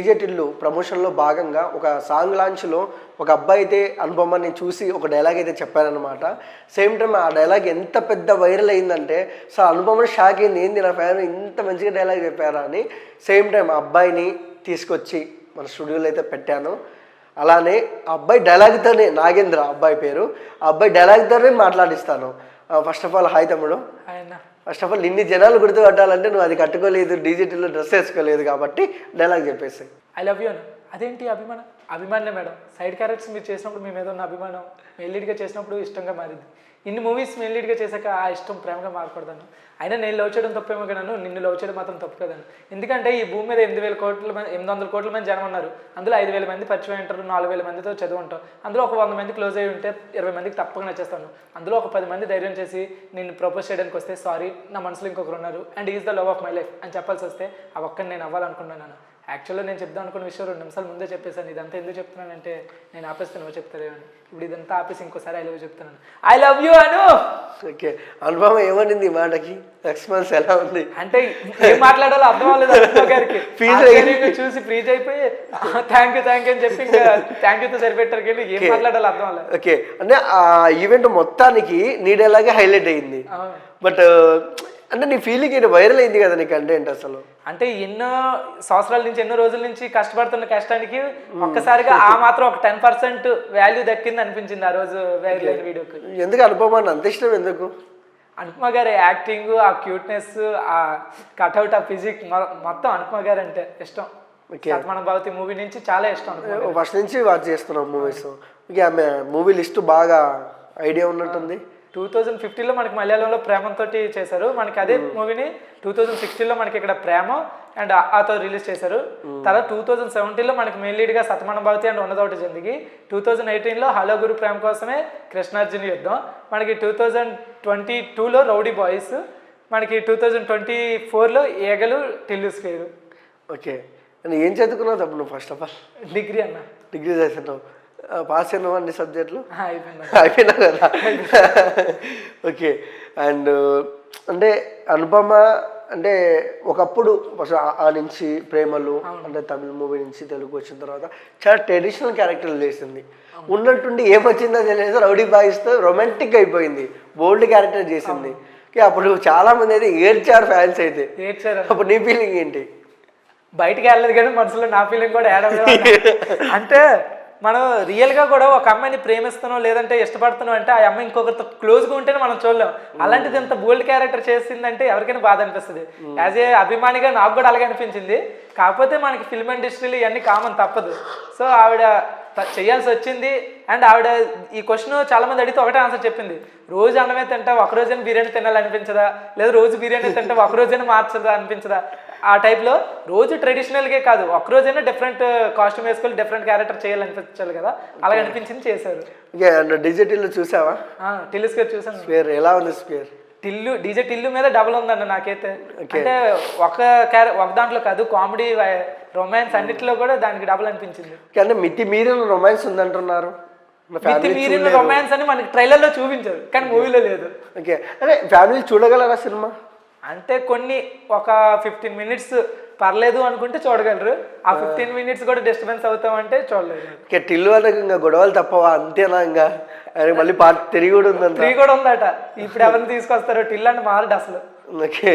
DJ Tillu ప్రమోషన్లో భాగంగా ఒక సాంగ్ లాంచ్లో ఒక అబ్బాయి అయితే అనుపమని చూసి ఒక డైలాగ్ అయితే చెప్పారనమాట. సేమ్ టైం ఆ డైలాగ్ ఎంత పెద్ద వైరల్ అయిందంటే సో అనుపమని షాక్ అయింది, ఏంది నా ఫ్యాన్ ఇంత మంచిగా డైలాగ్ చెప్పారా అని. సేమ్ టైం ఆ అబ్బాయిని తీసుకొచ్చి మన స్టూడియోలో అయితే పెట్టాను. అలానే ఆ అబ్బాయి డైలాగ్తోనే, నాగేంద్ర అబ్బాయి పేరు, ఆ అబ్బాయి డైలాగ్తోనే మాట్లాడిస్తాను. ఫస్ట్ ఆఫ్ ఆల్ హాయ్ తమ్ముడు. ఫస్ట్ ఆఫ్ ఆల్ ఇన్ని జనాలు గుర్తుపట్టాలంటే నువ్వు అది కట్టుకోలేదు, డిజిటల్లో డ్రెస్ వేసుకోలేదు కాబట్టి డైలాగ్ చెప్పేసి. ఐ లవ్ యూ అన్న. అదేంటి అభిమానమే మేడం. సైడ్ క్యారెక్టర్స్ మీరు చేసినప్పుడు మీ మీద ఉన్న అభిమానం మెయిన్ లీడ్గా చేసినప్పుడు ఇష్టంగా మారింది. ఇన్ని మూవీస్ మెయిన్ లీడ్గా చేశాక ఆ ఇష్టం ప్రేమగా మారకూడదను. అయినా నేను లవ్ చేయడం తప్పేమో కదను, నిన్ను లవ్ చేయడం మాత్రం తప్పు కదను. ఎందుకంటే ఈ భూమి మీద 800 కోట్ల మంది జనం ఉన్నారు. అందులో 5,000 మంది పరిచయం ఉంటారు, 4,000 మందితో చదువు ఉంటాం. అందులో ఒక 100 మంది క్లోజ్ అయ్యి ఉంటే 20 మందికి తప్పకుండా నచ్చేస్తాను. అందులో ఒక 10 మంది ధైర్యం చేసి నిన్ను ప్రపోజ్ చేయడానికి వస్తే సారీ నా మనసులో ఇంకొకరు ఉన్నారు and is the love of my life అని చెప్పాల్సి వస్తే ఆ ఒక్కని నేను అవ్వాలనుకున్నాను. యాక్చువల్గా నేను చెప్దాం అనుకున్న విషయం 2 నిమిషాలు ముందే చెప్పేశాను. ఇదంతా ఎందుకు చెప్తున్నానంటే నేను ఆపేస్తే నువ్వు చెప్తారేమని. ఇప్పుడు ఇదంతా ఆపేసి ఇంకోసారి ఐ లవ్ చెప్తున్నాను. I love you Anu. Okay, అనుభవం ఏమనింది మాటకి? రెస్పాన్స్ ఎలా ఉంది అంటే ఏం మాట్లాడాలో అర్థం అవ్వలేదు అనుభవ గారికి. చూసి ఫ్రీజ్ అయిపోయి థ్యాంక్ యూ అని చెప్పి ఇంకా థ్యాంక్ యూతో సరిపెట్టారు కానీ ఏం మాట్లాడాలో అర్థం అవ్వలేదు. ఓకే, అంటే ఆ ఈవెంట్ మొత్తానికి నీడేలాగే హైలైట్ అయింది. బట్ అంటే నీ ఫీలింగ్ ఏంటి? వైరల్ అయింది కదా నీ కంటెంట్ అసలు. అంటే ఎన్నో సంవత్సరాల నుంచి ఎన్నో రోజుల నుంచి కష్టపడుతున్న కష్టానికి ఒక్కసారిగా ఆ మాత్రం ఒక 10% వాల్యూ దక్కింది అనిపించింది ఆ రోజు వైరల్ అయిన వీడియోకి. ఎందుకు అనుపమ అంత ఇష్టం? ఎందుకు? అనుపమ గారి యాక్టింగ్, ఆ క్యూట్నెస్, ఆ కట్అవుట్, ఆ ఫిజిక్ మొత్తం అనుపమ గారు అంటే ఇష్టం. సత్మన భవతి మూవీ నుంచి చాలా ఇష్టం. ఫస్ట్ నుంచి వాచ్ చేస్తున్నాం మూవీస్. ఆమె మూవీ లిస్ట్ బాగా ఐడియా ఉన్నట్టుంది. 2015లో మనకి మలయాళంలో ప్రేమతో చేశారు. మనకి అదే మూవీని 2016లో మనకి ఇక్కడ ప్రేమ అండ్ ఆతో రిలీజ్ చేశారు. తర్వాత 2017లో మనకి main లీడ్గా సతమన Bhavati and ఉన్నదొకటి Zindagi. 2018లో hello గురు ప్రేమ కోసమే కృష్ణార్జున యుద్ధం. మనకి 2022లో రౌడీ బాయ్స్. మనకి 2024లో ఏగలు టిల్లు స్క్వేర్. ఓకే, ఏం చదువుకున్నావు తప్పుడు నువ్వు? ఫస్ట్ ఆఫ్ ఆల్ డిగ్రీ అన్న. డిగ్రీ చేస్తున్నావు, పాస్ అయినావా అన్ని సబ్జెక్టులు? అయిపోయినా కదా. ఓకే, అండ్ అంటే అనుపమ అంటే ఒకప్పుడు ఆ నుంచి ప్రేమలు అంటే తమిళ మూవీ నుంచి తెలుగు వచ్చిన తర్వాత చాలా ట్రెడిషనల్ క్యారెక్టర్లు చేసింది. ఉన్నట్టుండి ఏమొచ్చిందో తెలియదు, రౌడీ బాయ్స్తో రొమాంటిక్ అయిపోయింది, బోల్డ్ క్యారెక్టర్ చేసింది. అప్పుడు చాలా మంది అయితే ఏడ్చారు, ఫ్యాన్స్ అయితే ఏడ్చారు. అప్పుడు నీ ఫీలింగ్ ఏంటి? బయటికి వెళ్ళలేదు కానీ మనసులో నా ఫీలింగ్ కూడా యాడ్ అంటే మనం రియల్గా కూడా ఒక అమ్మాయిని ప్రేమిస్తున్నాం లేదంటే ఇష్టపడుతున్నాం అంటే ఆ అమ్మాయి ఇంకొకరితో క్లోజ్గా ఉంటేనే మనం చూడలేం. అలాంటిది ఇంత బోల్డ్ క్యారెక్టర్ చేసిందంటే ఎవరికైనా బాధ అనిపిస్తుంది. యాజ్ ఏ అభిమానిగా నాకు కూడా అలాగే అనిపించింది. కాకపోతే మనకి ఫిల్మ్ ఇండస్ట్రీలో ఇవన్నీ కామన్, తప్పదు. సో ఆవిడ చేయాల్సి వచ్చింది. అండ్ ఆవిడ ఈ క్వశ్చన్ చాలా మంది అడిగితే ఒకటే ఆన్సర్ చెప్పింది, రోజు అన్నమే తింటా ఒకరోజైనా బిర్యానీ తినాలనిపించదా, లేదా రోజు బిర్యానీ తింటా ఒకరోజైనా మార్చదా అనిపించదా. ఆ టైప్లో రోజు ట్రెడిషనల్గా కాదు, ఒక్కరోజైనా డిఫరెంట్ కాస్ట్యూమ్ వేసుకొని డిఫరెంట్ క్యారెక్టర్ చేయాలనిపించాలి కదా, అలాగ అనిపించింది, చేశారు. డిజిటల్ చూసావా? టిల్లు స్క్వేర్ చూసాను. స్క్వేర్ ఎలా ఉంది? స్క్వేర్ డీజే టిల్లు మీద డబుల్ ఉందన్న నాకైతే. అంటే ఒక దాంట్లో కాదు, కామెడీ రొమాన్స్ అన్నిటిలో కూడా దానికి డబుల్ అనిపించింది. కానీ మితి మీరిన రొమాన్స్ ఉందంటున్నారు. మితి మీరిన రొమాన్స్ అని మనకి ట్రైలర్లో చూపించారు కానీ మూవీలో లేదు. ఓకే, అంటే ఫ్యామిలీ చూడగలరా సినిమా? అంటే కొన్ని ఒక 15 మినిట్స్ పర్లేదు అనుకుంటే చూడగలరు. ఆ 15 మినిట్స్ కూడా డిస్టర్బెన్స్ అవుతామంటే చూడలేదు. టిల్లు అంటే ఇంకా గొడవలు తప్పవా అంతేనా? ఇంకా మళ్ళీ పార్ట్ 3 కూడా ఉందంట. 3 కూడా ఉందట. ఇప్పుడు ఎవరిని తీసుకొస్తారో టిల్లు అంటే మారడు అసలు. ఓకే.